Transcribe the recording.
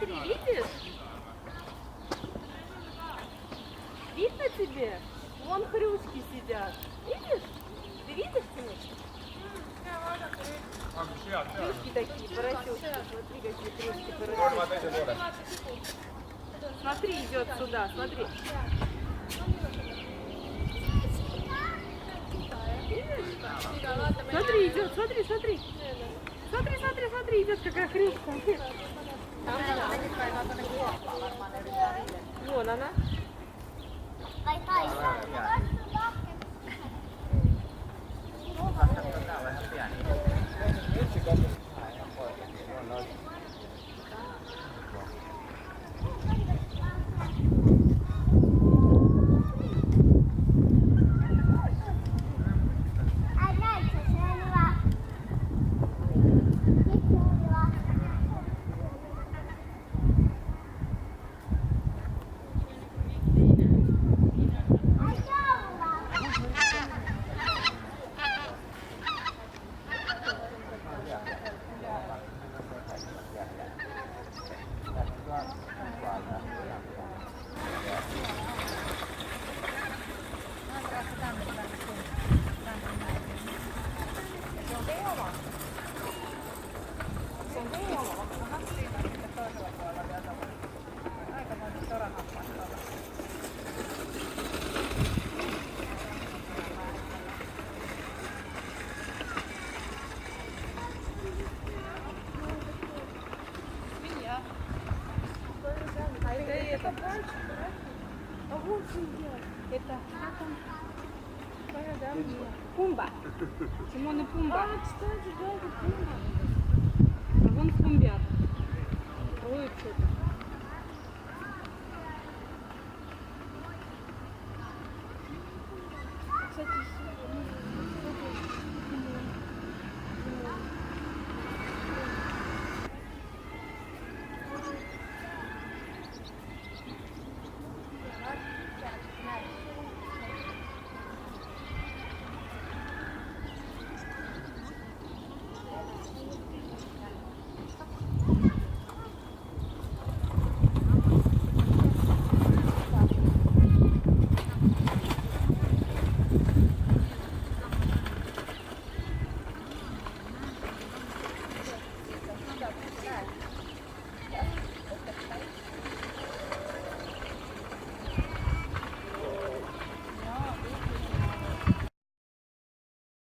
Смотри, видишь? Видно тебе? Вон хрюшки сидят. Видишь? Ты видишь, Тимур? Хрюшки такие, поросенки. Смотри, какие хрюшки, поросенки. Смотри, идет сюда, смотри. Видишь? Смотри, идет, смотри, смотри. Смотри, смотри, смотри, идет какая хрюшка. Вон она. Это Пумба. Тимон и Пумба. А, кстати, да.